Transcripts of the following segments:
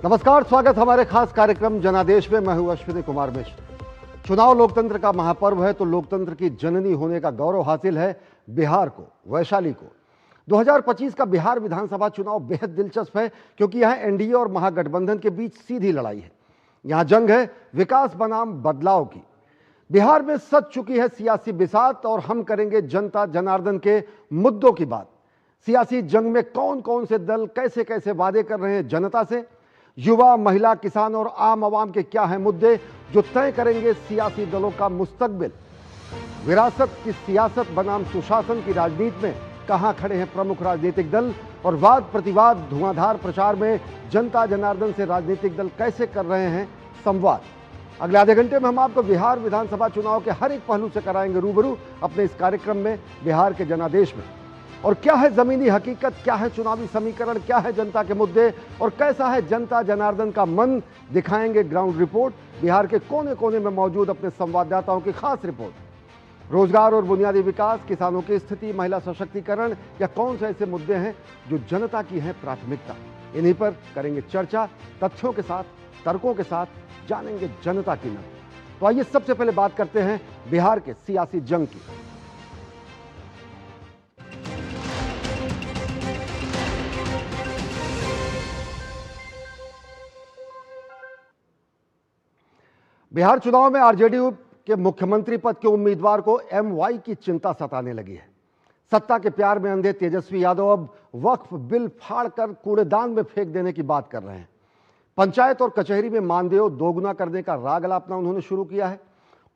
नमस्कार, स्वागत हमारे खास कार्यक्रम जनादेश में। मैं हूं अश्विनी कुमार मिश्र। चुनाव लोकतंत्र का महापर्व है, तो लोकतंत्र की जननी होने का गौरव हासिल है बिहार को, वैशाली को। 2025 का बिहार विधानसभा चुनाव बेहद दिलचस्प है, क्योंकि यहां एनडीए और महागठबंधन के बीच सीधी लड़ाई है। यहां जंग है विकास बनाम बदलाव की। बिहार में सज चुकी है सियासी बिसात, और हम करेंगे जनता जनार्दन के मुद्दों की बात। सियासी जंग में कौन कौन से दल कैसे कैसे वादे कर रहे हैं जनता से, युवा, महिला, किसान और आम आवाम के क्या हैं मुद्दे जो तय करेंगे सियासी दलों का मुस्तकबिल। विरासत की सियासत बनाम सुशासन की राजनीति में कहां खड़े हैं प्रमुख राजनीतिक दल, और वाद प्रतिवाद धुआंधार प्रचार में जनता जनार्दन से राजनीतिक दल कैसे कर रहे हैं संवाद। अगले आधे घंटे में हम आपको बिहार विधानसभा चुनाव के हर एक पहलू से कराएंगे रूबरू अपने इस कार्यक्रम में बिहार के जनादेश में। और क्या है जमीनी हकीकत, क्या है चुनावी समीकरण, क्या है जनता के मुद्दे और कैसा है जनता जनार्दन का मन, दिखाएंगे ग्राउंड रिपोर्ट। बिहार के कोने कोने में मौजूद अपने संवाददाताओं की खास रिपोर्ट। रोजगार और बुनियादी विकास, किसानों की स्थिति, महिला सशक्तिकरण, या कौन से ऐसे मुद्दे हैं जो जनता की है प्राथमिकता, इन्हीं पर करेंगे चर्चा। तथ्यों के साथ, तर्कों के साथ जानेंगे जनता की नब्ज। तो आइए सबसे पहले बात करते हैं बिहार के सियासी जंग की। बिहार चुनाव में आरजेडी के मुख्यमंत्री पद के उम्मीदवार को एमवाई की चिंता सताने लगी है। सत्ता के प्यार में अंधे तेजस्वी यादव अब वक्फ बिल फाड़कर कूड़ेदान में फेंक देने की बात कर रहे हैं। पंचायत और कचहरी में मानदेय दोगुना करने का राग अलापना उन्होंने शुरू किया है।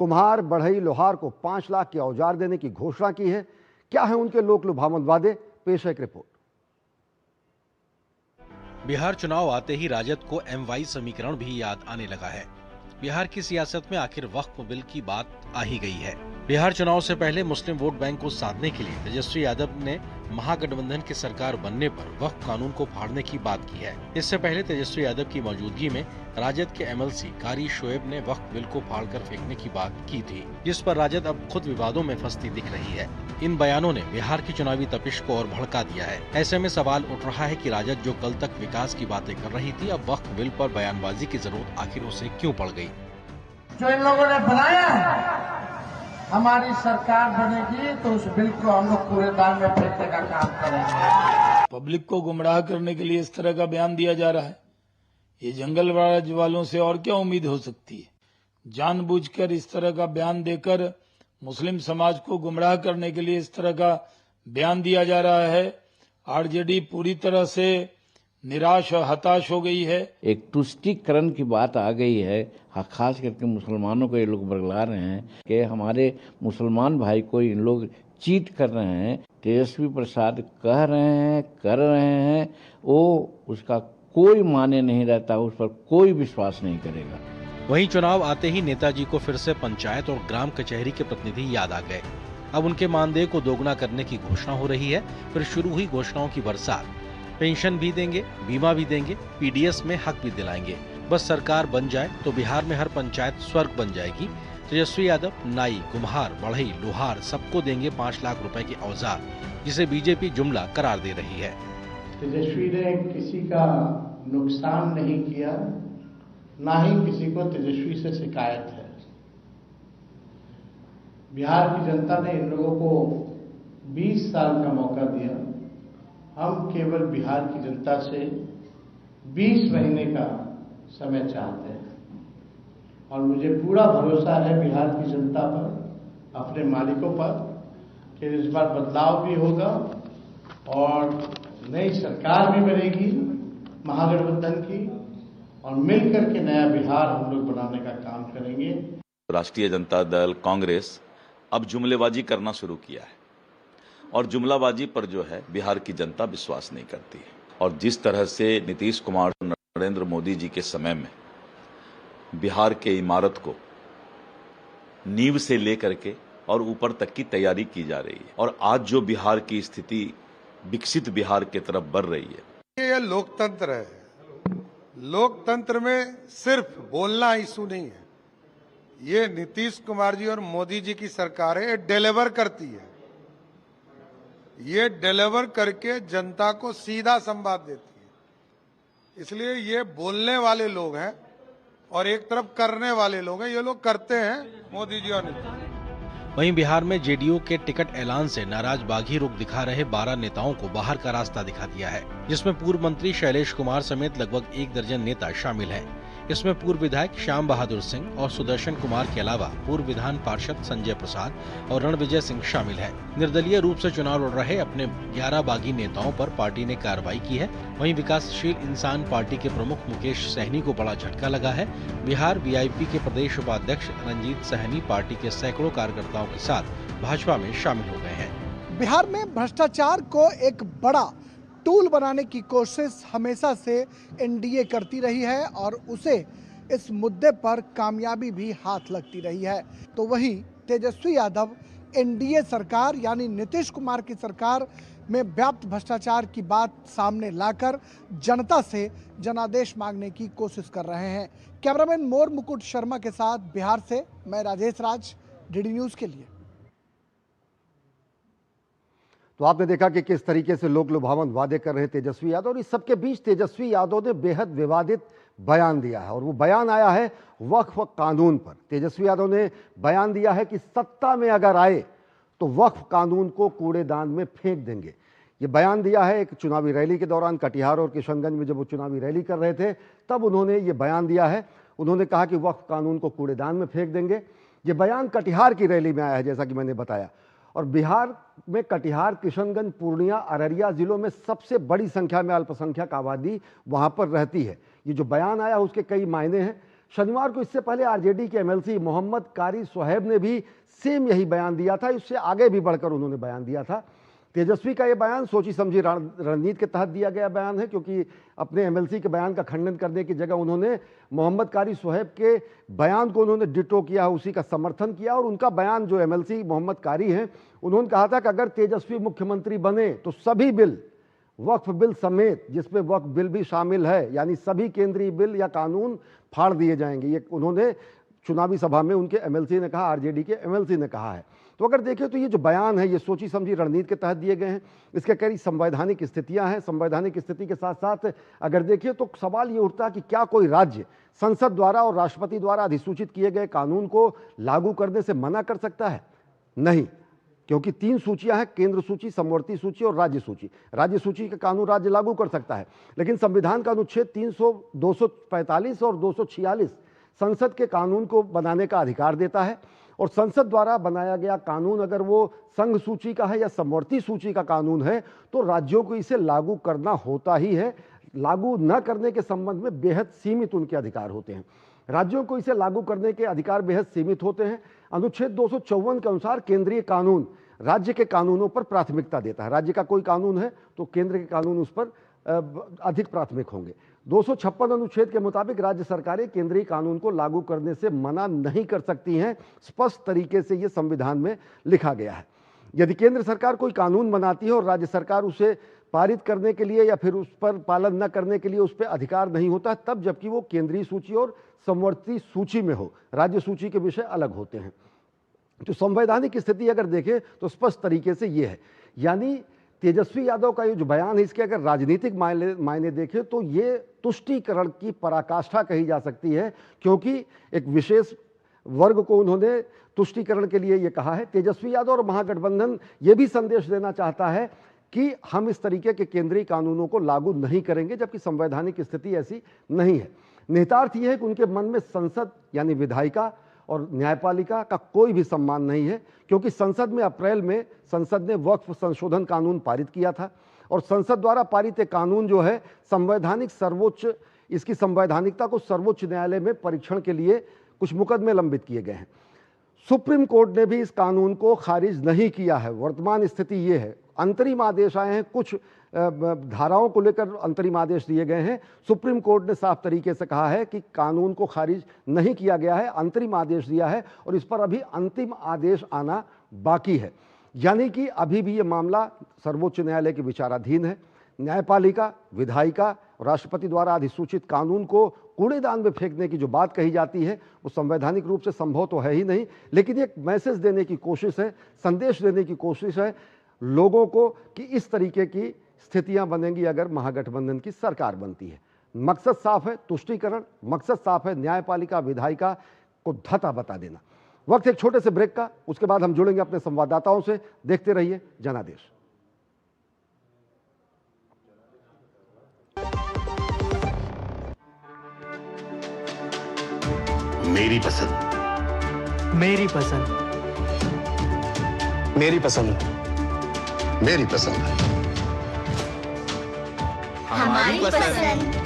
कुम्हार, बढ़ई, लोहार को 5 लाख के औजार देने की घोषणा की है। क्या है उनके लोक लुभावन वादे, पेश है एक रिपोर्ट। बिहार चुनाव आते ही राजद को एमवाई समीकरण भी याद आने लगा है। बिहार की सियासत में आखिर वक्फ बिल की बात आ ही गई है। बिहार चुनाव से पहले मुस्लिम वोट बैंक को साधने के लिए तेजस्वी यादव ने महागठबंधन की सरकार बनने पर वक्फ कानून को फाड़ने की बात की है। इससे पहले तेजस्वी यादव की मौजूदगी में राजद के एमएलसी कारी शोएब ने वक्फ बिल को फाड़कर फेंकने की बात की थी, जिस पर राजद अब खुद विवादों में फंसती दिख रही है। इन बयानों ने बिहार की चुनावी तपिश को और भड़का दिया है। ऐसे में सवाल उठ रहा है कि राजद जो कल तक विकास की बातें कर रही थी, अब वक्फ बिल पर बयानबाजी की जरूरत आखिर उसे क्यों पड़ गई। जो इन लोगों ने बनाया है, हमारी सरकार बनेगी तो उस बिल को हम लोग कूड़ेदान में फेंकने का काम करेंगे। पब्लिक को गुमराह करने के लिए इस तरह का बयान दिया जा रहा है। ये जंगल राज वालों से और क्या उम्मीद हो सकती है। जानबूझकर इस तरह का बयान देकर मुस्लिम समाज को गुमराह करने के लिए इस तरह का बयान दिया जा रहा है। आरजेडी पूरी तरह से निराश और हताश हो गई है। एक तुष्टीकरण की बात आ गई है। खास करके मुसलमानों को ये लोग बरगला रहे हैं कि हमारे मुसलमान भाई को इन लोग चीट कर रहे हैं। तेजस्वी प्रसाद कह रहे हैं, कर रहे हैं, वो उसका कोई माने नहीं रहता, उस पर कोई विश्वास नहीं करेगा। वहीं चुनाव आते ही नेताजी को फिर से पंचायत और ग्राम कचहरी के प्रतिनिधि याद आ गए। अब उनके मानदेय को दोगुना करने की घोषणा हो रही है। फिर शुरू हुई घोषणाओं की बरसात। पेंशन भी देंगे, बीमा भी देंगे, पीडीएस में हक भी दिलाएंगे। बस सरकार बन जाए तो बिहार में हर पंचायत स्वर्ग बन जाएगी। तेजस्वी यादव नाई, कुम्हार, बढ़ई, लोहार सबको देंगे 5 लाख रुपए के औजार, जिसे बीजेपी जुमला करार दे रही है। तेजस्वी ने किसी का नुकसान नहीं किया, ना ही किसी को तेजस्वी से शिकायत है। बिहार की जनता ने इन लोगों को 20 साल का मौका दिया। हम केवल बिहार की जनता से 20 महीने का समय चाहते हैं, और मुझे पूरा भरोसा है बिहार की जनता पर, अपने मालिकों पर, कि इस बार बदलाव भी होगा और नई सरकार भी बनेगी महागठबंधन की, और मिलकर के नया बिहार हम लोग बनाने का काम करेंगे। राष्ट्रीय जनता दल, कांग्रेस अब जुमलेबाजी करना शुरू किया है, और जुमलाबाजी पर जो है बिहार की जनता विश्वास नहीं करती है। और जिस तरह से नीतीश कुमार, नरेंद्र मोदी जी के समय में बिहार के इमारत को नींव से लेकर के और ऊपर तक की तैयारी की जा रही है, और आज जो बिहार की स्थिति विकसित बिहार की तरफ बढ़ रही है। ये लोकतंत्र है। लोकतंत्र में सिर्फ बोलना इशू नहीं है। ये नीतीश कुमार जी और मोदी जी की सरकार है, ये डिलीवर करती है। ये डिलीवर करके जनता को सीधा संवाद देती है। इसलिए ये बोलने वाले लोग हैं और एक तरफ करने वाले लोग हैं। ये लोग करते हैं मोदी जी और नीतीश जी। वहीं बिहार में जेडीयू के टिकट ऐलान से नाराज बागी रुख दिखा रहे 12 नेताओं को बाहर का रास्ता दिखा दिया है, जिसमें पूर्व मंत्री शैलेश कुमार समेत लगभग 1 दर्जन नेता शामिल हैं। इसमें पूर्व विधायक श्याम बहादुर सिंह और सुदर्शन कुमार के अलावा पूर्व विधान पार्षद संजय प्रसाद और रणविजय सिंह शामिल हैं। निर्दलीय रूप से चुनाव लड़ रहे अपने 11 बागी नेताओं पर पार्टी ने कार्रवाई की है। वहीं विकासशील इंसान पार्टी के प्रमुख मुकेश सहनी को बड़ा झटका लगा है। बिहार वीआईपी के प्रदेश उपाध्यक्ष रंजीत सहनी पार्टी के सैकड़ों कार्यकर्ताओं के साथ भाजपा में शामिल हो गए हैं। बिहार में भ्रष्टाचार को एक बड़ा टूल बनाने की कोशिश हमेशा से एनडीए करती रही है और उसे इस मुद्दे पर कामयाबी भी हाथ लगती रही है। तो वहीं तेजस्वी यादव एनडीए सरकार यानी नीतीश कुमार की सरकार में व्याप्त भ्रष्टाचार की बात सामने लाकर जनता से जनादेश मांगने की कोशिश कर रहे हैं। कैमरामैन मोर मुकुट शर्मा के साथ बिहार से मैं राजेश राज, डीडी न्यूज़ के लिए। तो आपने देखा कि किस तरीके से लोक लुभावन वादे कर रहे हैं तेजस्वी यादव, और इस सबके बीच तेजस्वी यादव ने बेहद विवादित बयान दिया है और वो बयान आया है वक्फ कानून पर। तेजस्वी यादव ने बयान दिया है कि सत्ता में अगर आए तो वक्फ कानून को कूड़ेदान में फेंक देंगे। ये बयान दिया है एक चुनावी रैली के दौरान, कटिहार और किशनगंज में जब वो चुनावी रैली कर रहे थे तब उन्होंने ये बयान दिया है। उन्होंने कहा कि वक्फ कानून को कूड़ेदान में फेंक देंगे। ये बयान कटिहार की रैली में आया है, जैसा कि मैंने बताया। और बिहार में कटिहार, किशनगंज, पूर्णिया, अररिया जिलों में सबसे बड़ी संख्या में अल्पसंख्यक आबादी वहां पर रहती है। ये जो बयान आया उसके कई मायने हैं। शनिवार को इससे पहले आरजेडी के एमएलसी मोहम्मद कारी सोहेब ने भी सेम यही बयान दिया था। इससे आगे भी बढ़कर उन्होंने बयान दिया था। तेजस्वी का ये बयान सोची समझी रणनीति के तहत दिया गया बयान है, क्योंकि अपने एमएलसी के बयान का खंडन करने की जगह उन्होंने मोहम्मद कारी सोहेब के बयान को उन्होंने डिटो किया, उसी का समर्थन किया। और उनका बयान, जो एमएलसी मोहम्मद कारी हैं, उन्होंने कहा था कि अगर तेजस्वी मुख्यमंत्री बने तो सभी बिल, वक्फ बिल समेत, जिसमें वक्फ बिल भी शामिल है, यानी सभी केंद्रीय बिल या कानून फाड़ दिए जाएंगे। ये उन्होंने चुनावी सभा में उनके एमएलसी ने कहा, आरजेडी के एमएलसी ने कहा है। तो अगर देखें तो ये जो बयान है ये सोची समझी रणनीति के तहत दिए गए हैं। इसके कई संवैधानिक स्थितियां हैं। संवैधानिक स्थिति के साथ साथ अगर देखिए तो सवाल ये उठता है कि क्या कोई राज्य संसद द्वारा और राष्ट्रपति द्वारा अधिसूचित किए गए कानून को लागू करने से मना कर सकता है? नहीं, क्योंकि 3 सूचियां हैं, केंद्र सूची, समवर्ती सूची और राज्य सूची। राज्य सूची का कानून राज्य लागू कर सकता है, लेकिन संविधान का अनुच्छेद 245 और 246 संसद के कानून को बनाने का अधिकार देता है। और संसद द्वारा बनाया गया कानून अगर वो संघ सूची का है या समवर्ती सूची का कानून है तो राज्यों को इसे लागू करना होता ही है। लागू न करने के संबंध में बेहद सीमित उनके अधिकार होते हैं। राज्यों को इसे लागू करने के अधिकार बेहद सीमित होते हैं। अनुच्छेद 254 के अनुसार केंद्रीय कानून राज्य के कानूनों पर प्राथमिकता देता है। राज्य का कोई कानून है तो केंद्र के कानून उस पर अधिक प्राथमिक होंगे। 256 अनुच्छेद के मुताबिक राज्य सरकारें केंद्रीय कानून को लागू करने से मना नहीं कर सकती हैं। स्पष्ट तरीके से यह संविधान में लिखा गया है। यदि केंद्र सरकार कोई कानून बनाती है और राज्य सरकार उसे पारित करने के लिए या फिर उस पर पालन न करने के लिए उस पर अधिकार नहीं होता, तब जबकि वो केंद्रीय सूची और समवर्ती सूची में हो। राज्य सूची के विषय अलग होते हैं। तो संवैधानिक स्थिति अगर देखें तो स्पष्ट तरीके से ये है। यानी तेजस्वी यादव का ये जो बयान है, इसके अगर राजनीतिक मायने देखें तो ये तुष्टीकरण की पराकाष्ठा कही जा सकती है, क्योंकि एक विशेष वर्ग को उन्होंने तुष्टीकरण के लिए ये कहा है। तेजस्वी यादव और महागठबंधन ये भी संदेश देना चाहता है कि हम इस तरीके के केंद्रीय कानूनों को लागू नहीं करेंगे, जबकि संवैधानिक स्थिति ऐसी नहीं है। निहितार्थ यह है कि उनके मन में संसद यानी विधायिका और न्यायपालिका का कोई भी सम्मान नहीं है, क्योंकि संसद में अप्रैल में संसद ने वक्फ संशोधन कानून पारित किया था और संसद द्वारा पारित एक कानून जो है संवैधानिक सर्वोच्च, इसकी संवैधानिकता को सर्वोच्च न्यायालय में परीक्षण के लिए कुछ मुकदमे लंबित किए गए हैं। सुप्रीम कोर्ट ने भी इस कानून को खारिज नहीं किया है। वर्तमान स्थिति ये है। अंतरिम आदेश आए हैं, कुछ धाराओं को लेकर अंतरिम आदेश दिए गए हैं। सुप्रीम कोर्ट ने साफ तरीके से कहा है कि कानून को खारिज नहीं किया गया है, अंतरिम आदेश दिया है और इस पर अभी अंतिम आदेश आना बाकी है। यानी कि अभी भी ये मामला सर्वोच्च न्यायालय के विचाराधीन है। न्यायपालिका, विधायिका, राष्ट्रपति द्वारा अधिसूचित कानून को कूड़ेदान में फेंकने की जो बात कही जाती है वो संवैधानिक रूप से संभव तो है ही नहीं, लेकिन एक मैसेज देने की कोशिश है, संदेश देने की कोशिश है लोगों को कि इस तरीके की स्थितियां बनेंगी अगर महागठबंधन की सरकार बनती है। मकसद साफ है तुष्टीकरण, मकसद साफ है न्यायपालिका विधायिका को धता बता देना। वक्त एक छोटे से ब्रेक का, उसके बाद हम जुड़ेंगे अपने संवाददाताओं से। देखते रहिए जनादेश। मेरी पसंद, मेरी पसंद, मेरी पसंद, मेरी पसंद, हमारी पसंद,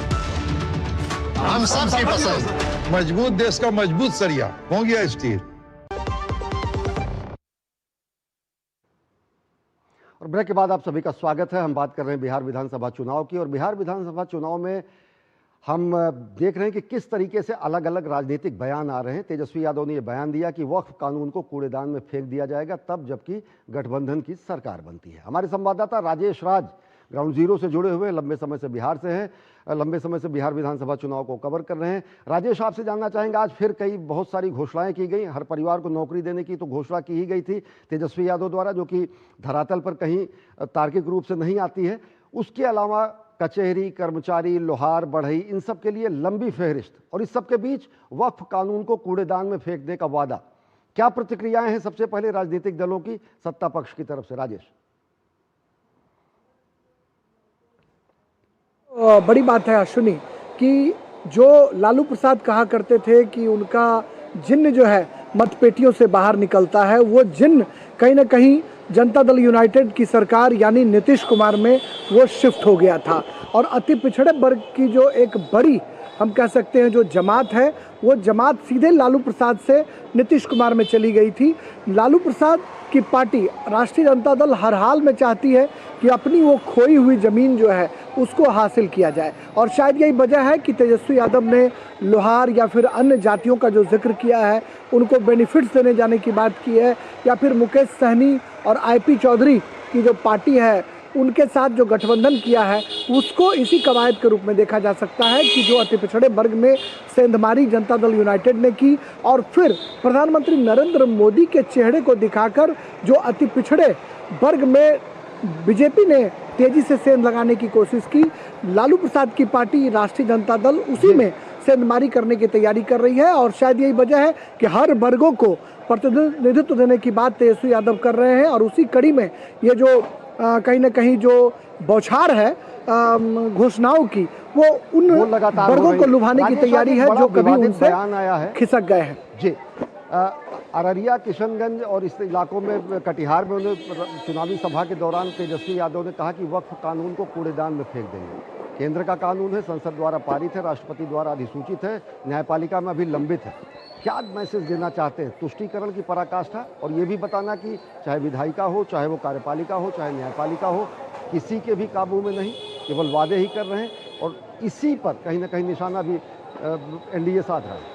हम सबकी पसंद। मजबूत देश का मजबूत सरिया हो गया स्टील। और ब्रेक के बाद आप सभी का स्वागत है। हम बात कर रहे हैं बिहार विधानसभा चुनाव की, और बिहार विधानसभा चुनाव में हम देख रहे हैं कि किस तरीके से अलग अलग राजनीतिक बयान आ रहे हैं। तेजस्वी यादव ने यह बयान दिया कि वक्फ कानून को कूड़ेदान में फेंक दिया जाएगा तब जबकि गठबंधन की सरकार बनती है। हमारे संवाददाता राजेश राज ग्राउंड जीरो से जुड़े हुए, लंबे समय से बिहार से हैं, लंबे समय से बिहार विधानसभा चुनाव को कवर कर रहे हैं। राजेश, आपसे जानना चाहेंगे, आज फिर कई बहुत सारी घोषणाएं की गई। हर परिवार को नौकरी देने की तो घोषणा की ही गई थी तेजस्वी यादव द्वारा, जो कि धरातल पर कहीं तार्किक रूप से नहीं आती है। उसके अलावा कचहरी, कर्मचारी, लोहार, बढ़ई, इन सब के लिए लंबी फहरिस्त, और इस सब के बीच वक्फ कानून को कूड़ेदान में फेंकने का वादा। क्या प्रतिक्रियाएं हैं सबसे पहले राजनीतिक दलों की, सत्ता पक्ष की तरफ से? राजेश। बड़ी बात है अश्विनी कि जो लालू प्रसाद कहा करते थे कि उनका जिन्न जो है मतपेटियों से बाहर निकलता है, वो जिन्न कहीं ना कहीं जनता दल यूनाइटेड की सरकार यानी नीतीश कुमार में वो शिफ्ट हो गया था। और अति पिछड़े वर्ग की जो एक बड़ी, हम कह सकते हैं, जो जमात है, वो जमात सीधे लालू प्रसाद से नीतीश कुमार में चली गई थी। लालू प्रसाद की पार्टी राष्ट्रीय जनता दल हर हाल में चाहती है कि अपनी वो खोई हुई ज़मीन जो है उसको हासिल किया जाए, और शायद यही वजह है कि तेजस्वी यादव ने लोहार या फिर अन्य जातियों का जो जिक्र किया है, उनको बेनिफिट्स देने जाने की बात की है, या फिर मुकेश सहनी और आईपी चौधरी की जो पार्टी है उनके साथ जो गठबंधन किया है, उसको इसी कवायद के रूप में देखा जा सकता है कि जो अति पिछड़े वर्ग में सेंधमारी जनता दल यूनाइटेड ने की, और फिर प्रधानमंत्री नरेंद्र मोदी के चेहरे को दिखाकर जो अति पिछड़े वर्ग में बीजेपी ने तेजी से सेंध लगाने की कोशिश की। लालू प्रसाद की पार्टी राष्ट्रीय जनता दल उसी में सेंधमारी करने की तैयारी कर रही है, और शायद यही वजह है कि हर वर्गों को प्रतिनिधित्व देने की बात तेजस्वी यादव कर रहे हैं। और उसी कड़ी में ये जो कहीं ना कहीं जो बौछार है घोषणाओं की, वो उन वर्गों को लुभाने की तैयारी है जो कभी उनसे खिसक गए हैं। जी, अररिया, किशनगंज और इस इलाकों में, कटिहार में उन्हें चुनावी सभा के दौरान तेजस्वी यादव ने कहा कि वक्फ कानून को कूड़ेदान में फेंक देंगे। केंद्र का कानून है, संसद द्वारा पारित है, राष्ट्रपति द्वारा अधिसूचित है, न्यायपालिका में अभी लंबित है। क्या मैसेज देना चाहते हैं? तुष्टीकरण की पराकाष्ठा, और ये भी बताना कि चाहे विधायिका हो, चाहे वो कार्यपालिका हो, चाहे न्यायपालिका हो, किसी के भी काबू में नहीं, केवल वादे ही कर रहे हैं, और इसी पर कहीं ना कहीं निशाना भी एनडीए साध रहा है।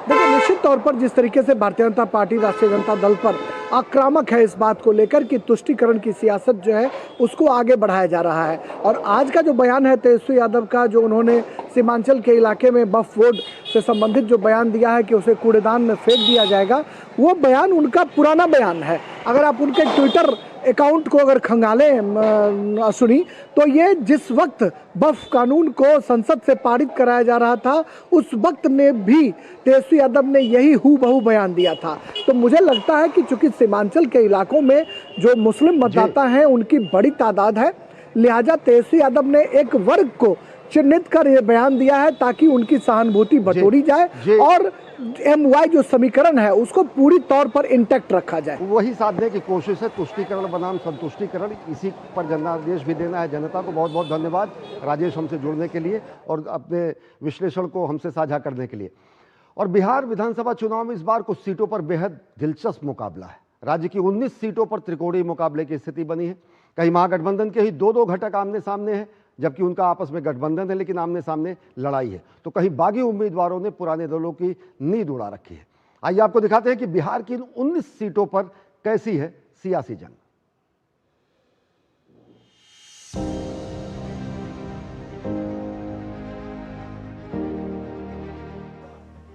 देखिए, निश्चित तौर पर जिस तरीके से भारतीय जनता पार्टी राष्ट्रीय जनता दल पर आक्रामक है इस बात को लेकर कि तुष्टीकरण की सियासत जो है उसको आगे बढ़ाया जा रहा है, और आज का जो बयान है तेजस्वी यादव का, जो उन्होंने सीमांचल के इलाके में वक्फ बोर्ड से संबंधित जो बयान दिया है कि उसे कूड़ेदान में फेंक दिया जाएगा, वो बयान उनका पुराना बयान है। अगर आप उनके ट्विटर अकाउंट को अगर खंगालें सुनी, तो ये जिस वक्त वक्फ कानून को संसद से पारित कराया जा रहा था, उस वक्त में भी तेजस्वी यादव ने यही हूबहू बयान दिया था। तो मुझे लगता है कि चूंकि सीमांचल के इलाकों में जो मुस्लिम मतदाता हैं उनकी बड़ी तादाद है, लिहाजा तेजस्वी यादव ने एक वर्ग को चिन्हित कर यह बयान दिया है ताकि उनकी सहानुभूति बटोरी जाए और MY जो समीकरण है उसको पूरी तौर पर इंटैक्ट रखा जाए। वही साधने की कोशिश है, तुष्टीकरण बनाम संतुष्टीकरण। इसी पर जनादेश भी देना है जनता को। बहुत बहुत धन्यवाद राजेश, हमसे जुड़ने के लिए और अपने विश्लेषण को हमसे साझा करने के लिए। और बिहार विधानसभा चुनाव में इस बार कुछ सीटों पर बेहद दिलचस्प मुकाबला है। राज्य की 19 सीटों पर त्रिकोणीय मुकाबले की स्थिति बनी है। कहीं महागठबंधन के ही दो घटक आमने सामने हैं, जबकि उनका आपस में गठबंधन है लेकिन आमने सामने लड़ाई है। तो कहीं बागी उम्मीदवारों ने पुराने दलों की नींद उड़ा रखी है। आइए आपको दिखाते हैं कि बिहार की इन 19 सीटों पर कैसी है सियासी जंग।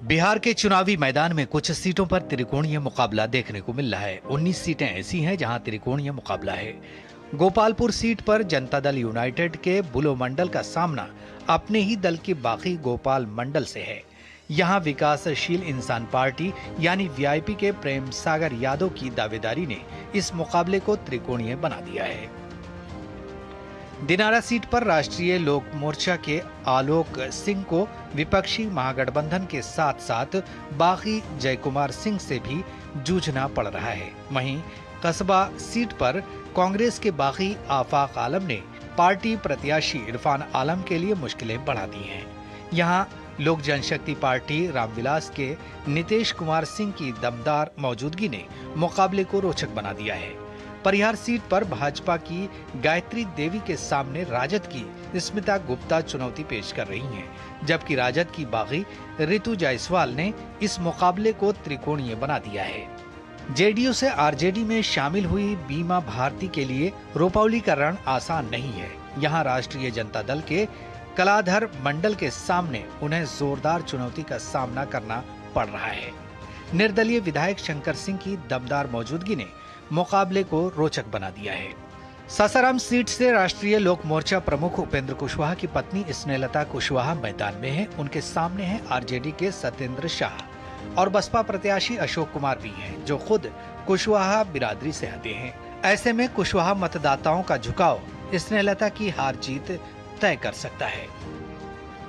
बिहार के चुनावी मैदान में कुछ सीटों पर त्रिकोणीय मुकाबला देखने को मिल रहा है। 19 सीटें ऐसी हैं जहां त्रिकोणीय मुकाबला है। गोपालपुर सीट पर जनता दल यूनाइटेड के बुलो मंडल का सामना अपने ही दल के बागी गोपाल मंडल से है। यहाँ विकासशील इंसान पार्टी यानी वीआईपी के प्रेम सागर यादव की दावेदारी ने इस मुकाबले को त्रिकोणीय बना दिया है। दिनारा सीट पर राष्ट्रीय लोक मोर्चा के आलोक सिंह को विपक्षी महागठबंधन के साथ साथ बागी जयकुमार सिंह से भी जूझना पड़ रहा है। वहीं कस्बा सीट पर कांग्रेस के बागी आफाक आलम ने पार्टी प्रत्याशी इरफान आलम के लिए मुश्किलें बढ़ा दी हैं। यहाँ लोक जनशक्ति पार्टी रामविलास के नीतीश कुमार सिंह की दमदार मौजूदगी ने मुकाबले को रोचक बना दिया है। परिहार सीट पर भाजपा की गायत्री देवी के सामने राजद की स्मिता गुप्ता चुनौती पेश कर रही हैं, जबकि राजद की बागी रितु जायसवाल ने इस मुकाबले को त्रिकोणीय बना दिया है। जेडीयू से आरजेडी में शामिल हुई बीमा भारती के लिए रुपौली का रण आसान नहीं है। यहाँ राष्ट्रीय जनता दल के कलाधर मंडल के सामने उन्हें जोरदार चुनौती का सामना करना पड़ रहा है। निर्दलीय विधायक शंकर सिंह की दमदार मौजूदगी ने मुकाबले को रोचक बना दिया है। सासाराम सीट से राष्ट्रीय लोक मोर्चा प्रमुख उपेंद्र कुशवाहा की पत्नी स्नेहलता कुशवाहा मैदान में है। उनके सामने है आरजेडी के सत्येंद्र शाह और बसपा प्रत्याशी अशोक कुमार भी हैं, जो खुद कुशवाहा बिरादरी से आते हैं। ऐसे में कुशवाहा मतदाताओं का झुकाव स्नेहलता की हार जीत तय कर सकता है।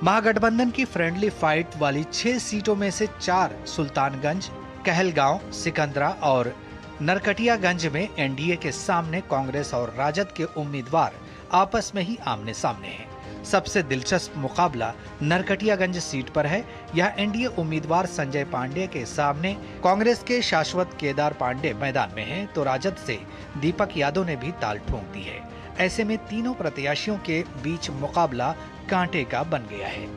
महागठबंधन की फ्रेंडली फाइट वाली 6 सीटों में से 4 सुल्तानगंज, कहलगांव, सिकंदरा और नरकटियागंज में एनडीए के सामने कांग्रेस और राजद के उम्मीदवार आपस में ही आमने सामने हैं। सबसे दिलचस्प मुकाबला नरकटियागंज सीट पर है। यह एनडीए उम्मीदवार संजय पांडे के सामने कांग्रेस के शाश्वत केदार पांडे मैदान में हैं, तो राजद से दीपक यादव ने भी ताल ठोंक दी है। ऐसे में तीनों प्रत्याशियों के बीच मुकाबला कांटे का बन गया है।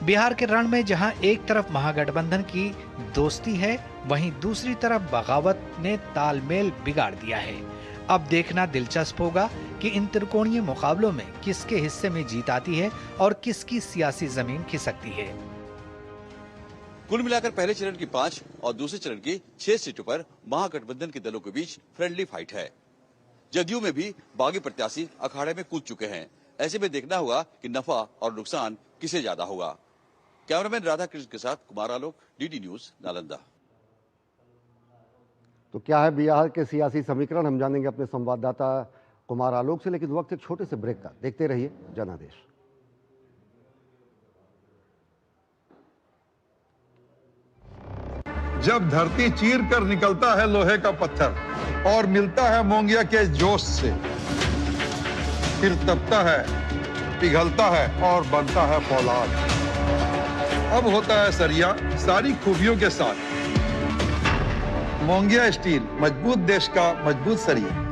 बिहार के रण में जहां एक तरफ महागठबंधन की दोस्ती है, वहीं दूसरी तरफ बगावत ने तालमेल बिगाड़ दिया है। अब देखना दिलचस्प होगा कि इन त्रिकोणीय मुकाबलों में किसके हिस्से में जीत आती है और किसकी सियासी जमीन खिसकती है। कुल मिलाकर पहले चरण की 5 और दूसरे चरण की 6 सीटों पर महागठबंधन के दलों के बीच फ्रेंडली फाइट है। जदयू में भी बागी प्रत्याशी अखाड़े में कूद चुके हैं। ऐसे में देखना होगा कि नफा और नुकसान किसे ज्यादा होगा। कैमरामैन राधा कृष्ण के साथ कुमार आलोक, डीडी न्यूज, नालंदा। तो क्या है बिहार के सियासी समीकरण, हम जानेंगे अपने संवाददाता कुमार आलोक से, लेकिन वक्त एक छोटे से ब्रेक का। देखते रहिए जनादेश। जब धरती चीर कर निकलता है लोहे का पत्थर और मिलता है मोंगिया के जोश से, फिर तपता है, पिघलता है और बनता है फौलाद। अब होता है सरिया सारी खूबियों के साथ। मोंगिया स्टील, मजबूत देश का मजबूत सरिया।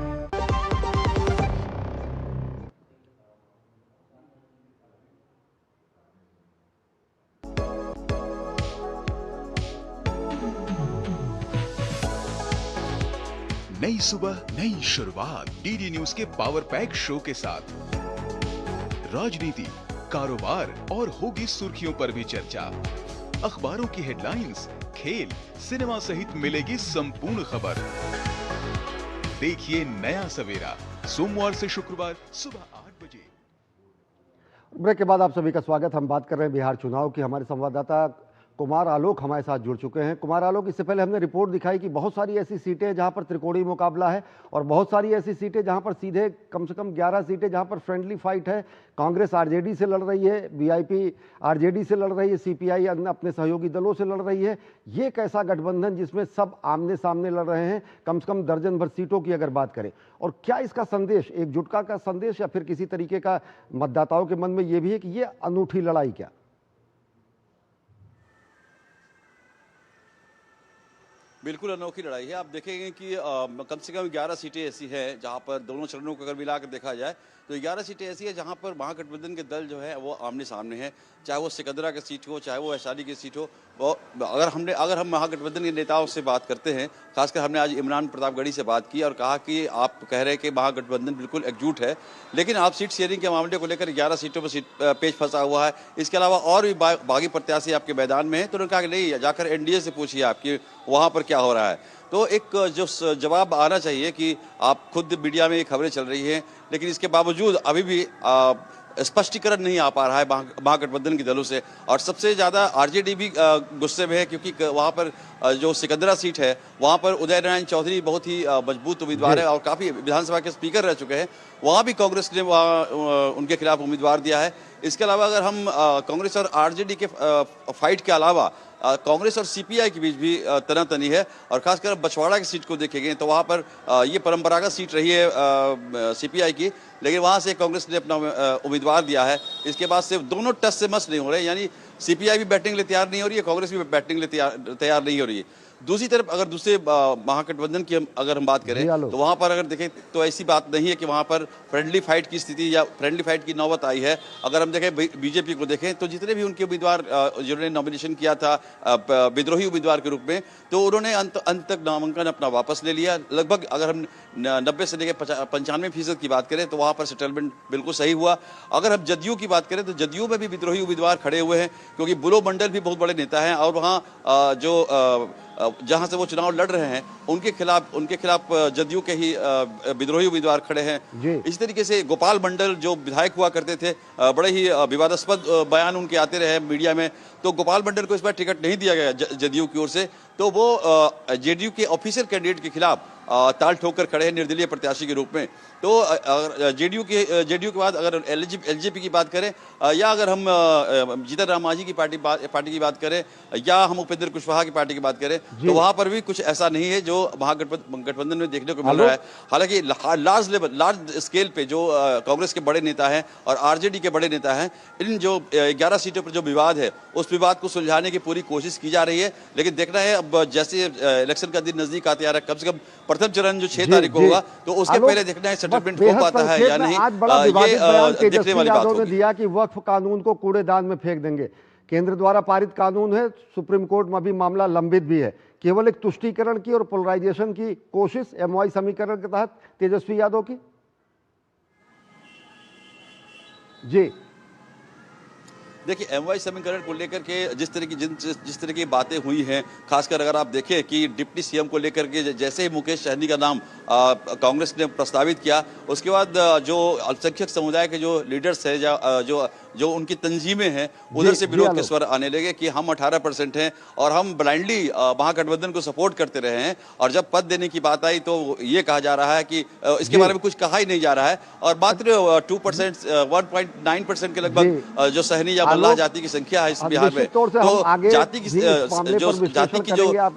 नई सुबह, नई शुरुआत। डीडी न्यूज के पावर पैक शो के साथ राजनीति, कारोबार और होगी सुर्खियों पर भी चर्चा। अखबारों की हेडलाइंस, खेल, सिनेमा सहित मिलेगी संपूर्ण खबर। देखिए नया सवेरा, सोमवार से शुक्रवार सुबह 8 बजे। ब्रेक के बाद आप सभी का स्वागत। हम बात कर रहे हैं बिहार चुनाव की। हमारे संवाददाता कुमार आलोक हमारे साथ जुड़ चुके हैं। कुमार आलोक, इससे पहले हमने रिपोर्ट दिखाई कि बहुत सारी ऐसी सीटें जहां पर त्रिकोणीय मुकाबला है और बहुत सारी ऐसी सीटें जहां पर सीधे कम से कम 11 सीटें जहां पर फ्रेंडली फाइट है। कांग्रेस आरजेडी से लड़ रही है, वीआईपी आरजेडी से लड़ रही है, सीपीआई अन्य अपने सहयोगी दलों से लड़ रही है। ये कैसा गठबंधन जिसमें सब आमने सामने लड़ रहे हैं, कम से कम दर्जन भर सीटों की अगर बात करें, और क्या इसका संदेश एकजुटता का संदेश या फिर किसी तरीके का मतदाताओं के मन में ये भी है कि ये अनूठी लड़ाई क्या? बिल्कुल अनोखी लड़ाई है। आप देखेंगे कि कम से कम 11 सीटें ऐसी हैं जहां पर दोनों चरणों को अगर मिलाकर देखा जाए तो 11 सीटें ऐसी है जहां पर महागठबंधन के दल जो है वो आमने सामने हैं, चाहे वो सिकंदरा की सीट हो, चाहे वो वैशाली की सीट हो। अगर हम महागठबंधन के नेताओं से बात करते हैं, खासकर हमने आज इमरान प्रतापगढ़ी से बात की और कहा कि आप कह रहे हैं कि महागठबंधन बिल्कुल एकजुट है, लेकिन आप सीट शेयरिंग के मामले को लेकर 11 सीटों पर पेच फंसा हुआ है। इसके अलावा और भी बागी प्रत्याशी आपके मैदान में हैं, तो उन्होंने कहा कि नहीं, जाकर एनडीए से पूछिए आपकी वहाँ पर क्या क्या हो रहा है। तो एक जो जवाब आना चाहिए कि आप खुद मीडिया में ये खबरें चल रही हैं, लेकिन इसके बावजूद अभी भी स्पष्टीकरण नहीं आ पा रहा है महागठबंधन के दलों से। और सबसे ज़्यादा आरजेडी भी गुस्से में है, क्योंकि वहाँ पर जो सिकंदरा सीट है वहाँ पर उदय नारायण चौधरी बहुत ही मजबूत उम्मीदवार है और काफ़ी विधानसभा के स्पीकर रह चुके हैं। वहाँ भी कांग्रेस ने उनके खिलाफ उम्मीदवार दिया है। इसके अलावा अगर हम कांग्रेस और आरजेडी के फाइट के अलावा कांग्रेस और सीपीआई के बीच भी तनातनी है, और खासकर बछवाड़ा की सीट को देखेंगे तो वहाँ पर ये परंपरागत सीट रही है सीपीआई की, लेकिन वहाँ से कांग्रेस ने अपना उम्मीदवार दिया है। इसके बाद से दोनों टस से मस नहीं हो रहे, यानी सीपीआई भी बैटिंग के लिए तैयार नहीं हो रही है, कांग्रेस भी बैटिंग के लिए तैयार नहीं हो रही है। दूसरी तरफ अगर दूसरे महागठबंधन की अगर हम बात करें तो वहां पर अगर देखें तो ऐसी बात नहीं है कि वहां पर फ्रेंडली फाइट की स्थिति या फ्रेंडली फाइट की नौबत आई है। अगर हम देखें बीजेपी को देखें तो जितने भी उनके उम्मीदवार जिन्होंने नॉमिनेशन किया था विद्रोही उम्मीदवार के रूप में, तो उन्होंने अंत तक नामांकन अपना वापस ले लिया। लगभग अगर हम 90 से लेकर 95% की बात करें तो वहां पर सेटलमेंट बिल्कुल सही हुआ। अगर हम जदयू की बात करें तो जदयू में भी विद्रोही उम्मीदवार खड़े हुए हैं, क्योंकि बुलो मंडल भी बहुत बड़े नेता हैं और वहाँ जो जहां से वो चुनाव लड़ रहे हैं उनके खिलाफ जदयू के ही विद्रोही उम्मीदवार खड़े हैं। इसी तरीके से गोपाल मंडल जो विधायक हुआ करते थे, बड़े ही विवादास्पद बयान उनके आते रहे मीडिया में, तो गोपाल मंडल को इस बार टिकट नहीं दिया गया जदयू की ओर से, तो वो जेडीयू के ऑफिशियल कैंडिडेट के खिलाफ ताल ठोकर खड़े हैं निर्दलीय प्रत्याशी के रूप में। तो जेडीयू के बाद अगर एलजेपी की बात करें या अगर हम जीतन राम मांझी की पार्टी की बात करें या हम उपेंद्र कुशवाहा की पार्टी की बात करें तो वहां पर भी कुछ ऐसा नहीं है जो महागठबंधन में देखने को मिल रहा है। हालांकि लार्ज स्केल पे जो कांग्रेस के बड़े नेता हैं और आरजेडी के बड़े नेता हैं, इन जो 11 सीटों पर जो विवाद है उस विवाद को सुलझाने की पूरी कोशिश की जा रही है। लेकिन देखना है अब जैसे इलेक्शन का दिन नजदीक आते आ रहा है, कम से कम प्रथम चरण जो 6 तारीख को होगा तो उसके पहले देखना है सेटलमेंट हो पाता है या नहीं। ये देखने वाली बात होगी। दिया कि वक्फ कानून को कूड़ेदान में फेंक देंगे। केंद्र द्वारा पारित कानून है, सुप्रीम कोर्ट में अभी मामला लंबित भी है। केवल एक तुष्टीकरण की और पोलराइजेशन की कोशिश एमवाई समीकरण के तहत तेजस्वी यादव की। जी देखिए, एमवाई समीकरण को लेकर के जिस तरह की बातें हुई हैं, खासकर अगर आप देखें कि डिप्टी सीएम को लेकर के जैसे ही मुकेश सहनी का नाम कांग्रेस ने प्रस्तावित किया, उसके बाद जो अल्पसंख्यक समुदाय के जो लीडर्स हैं जो उनकी तंजीमें हैं उधर से विरोध के स्वर आने लगे कि हम 18% हैं और हम ब्लाइंडली महागठबंधन को सपोर्ट करते रहे हैं, और जब पद देने की बात आई तो ये कहा जा रहा है कि इसके बारे में कुछ कहा ही नहीं जा रहा है। और मात्र 2% 1.9% के लगभग जो सहनी या मल्लाह जाति की संख्या है इस बिहार में, तो जाति की जो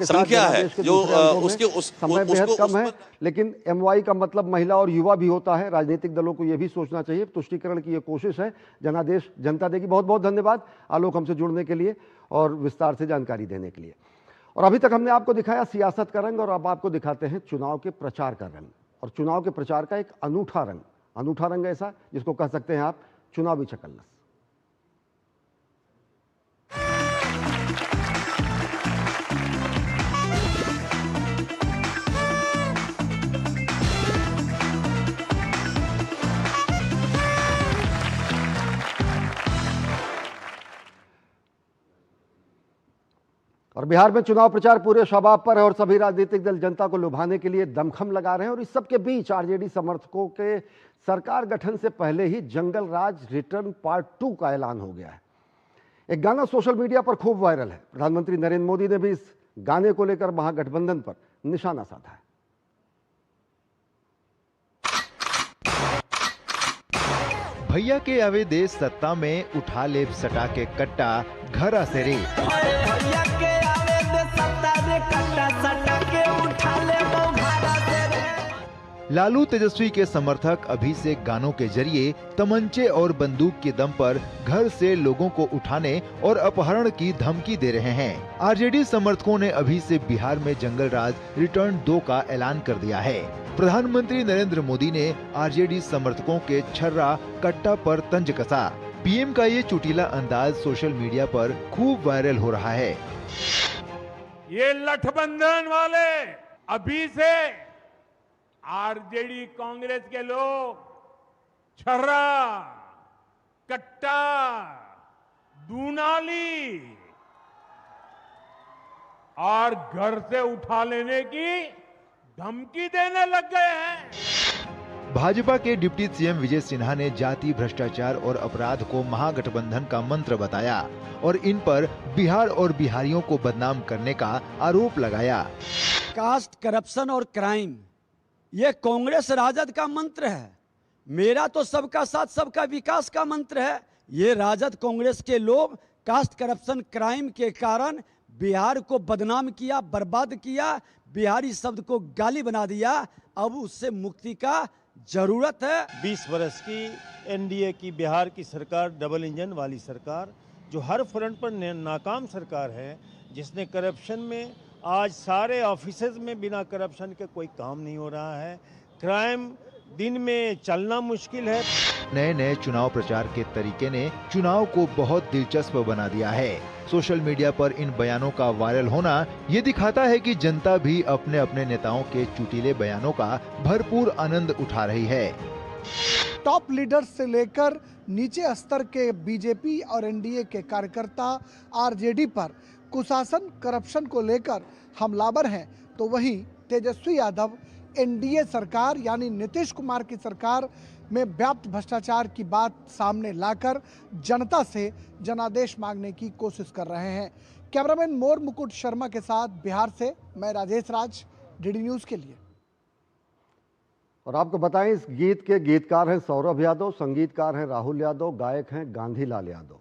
संख्या है जो उसको कम है। लेकिन एमवाई का मतलब महिला और युवा भी होता है। राजनीतिक दलों को यह भी सोचना चाहिए। तुष्टीकरण की यह कोशिश है, जनादेश जनता देगी। बहुत बहुत धन्यवाद आलोक हमसे जुड़ने के लिए और विस्तार से जानकारी देने के लिए। और अभी तक हमने आपको दिखाया सियासत का रंग, और अब आपको दिखाते हैं चुनाव के प्रचार का रंग, और चुनाव के प्रचार का एक अनूठा रंग ऐसा जिसको कह सकते हैं आप चुनावी चकल्लस। और बिहार में चुनाव प्रचार पूरे शबाब पर है और सभी राजनीतिक दल जनता को लुभाने के लिए दमखम लगा रहे हैं। और इस सब के बीच आरजेडी समर्थकों के सरकार गठन से पहले ही जंगल राज रिटर्न पार्ट 2 का ऐलान हो गया है। एक गाना सोशल मीडिया पर खूब वायरल है। प्रधानमंत्री नरेंद्र मोदी ने भी इस गाने को लेकर महागठबंधन पर निशाना साधा है। भैया के आवे देश सत्ता में उठा ले सटा के कट्टा घरा से रे। भैया के आवे देश सत्ता में कट्टा सटा के उठा ले घरा से रे। लालू तेजस्वी के समर्थक अभी से गानों के जरिए तमंचे और बंदूक के दम पर घर से लोगों को उठाने और अपहरण की धमकी दे रहे हैं। आरजेडी समर्थकों ने अभी से बिहार में जंगल राज रिटर्न 2 का ऐलान कर दिया है। प्रधानमंत्री नरेंद्र मोदी ने आरजेडी समर्थकों के छर्रा कट्टा पर तंज कसा। पीएम का ये चुटीला अंदाज सोशल मीडिया पर खूब वायरल हो रहा है। ये लठबंधन वाले अभी से आरजेडी कांग्रेस के लोग छर्रा, कट्टा, दूनाली और घर से उठा लेने की धमकी देने लग गए हैं। भाजपा के डिप्टी सीएम विजय सिन्हा ने जाति, भ्रष्टाचार और अपराध को महागठबंधन का मंत्र बताया और इन पर बिहार और बिहारियों को बदनाम करने का आरोप लगाया। कास्ट, करप्शन और क्राइम ये कांग्रेस राजद का मंत्र है। मेरा तो सबका साथ सबका विकास का मंत्र है। ये राजद कांग्रेस के लोग कास्ट, करप्शन, क्राइम के कारण बिहार को बदनाम किया, बर्बाद किया, बिहारी शब्द को गाली बना दिया। अब उससे मुक्ति का जरूरत है। 20 वर्ष की एनडीए की बिहार की सरकार, डबल इंजन वाली सरकार, जो हर फ्रंट पर नाकाम सरकार है, जिसने करप्शन में आज सारे ऑफिसेज में बिना करप्शन के कोई काम नहीं हो रहा है। क्राइम दिन में चलना मुश्किल है। नए नए चुनाव प्रचार के तरीके ने चुनाव को बहुत दिलचस्प बना दिया है। सोशल मीडिया पर इन बयानों का वायरल होना ये दिखाता है कि जनता भी अपने अपने नेताओं के चुटीले बयानों का भरपूर आनंद उठा रही है। टॉप लीडर्स से लेकर नीचे स्तर के बीजेपी और एनडीए के कार्यकर्ता आरजेडी पर कुशासन, करप्शन को लेकर हमलावर हैं, तो वहीं तेजस्वी यादव एनडीए सरकार यानी नीतीश कुमार की सरकार में व्याप्त भ्रष्टाचार की बात सामने लाकर जनता से जनादेश मांगने की कोशिश कर रहे हैं। कैमरामैन मोर मुकुट शर्मा के साथ बिहार से मैं राजेश राज, डीडी न्यूज़ के लिए। और आपको बताएं, इस गीत के गीतकार हैं सौरभ यादव, संगीतकार हैं राहुल यादव, गायक हैं गांधी लाल यादव।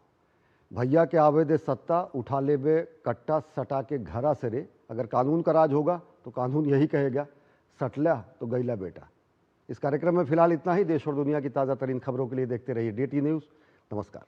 भैया के आवे दे सत्ता, उठा ले बे कट्टा, सटा के घरा से रे। अगर कानून का राज होगा तो कानून यही कहेगा, सटला तो गैला बेटा। इस कार्यक्रम में फिलहाल इतना ही। देश और दुनिया की ताज़ा तरीन खबरों के लिए देखते रहिए DT न्यूज़। नमस्कार।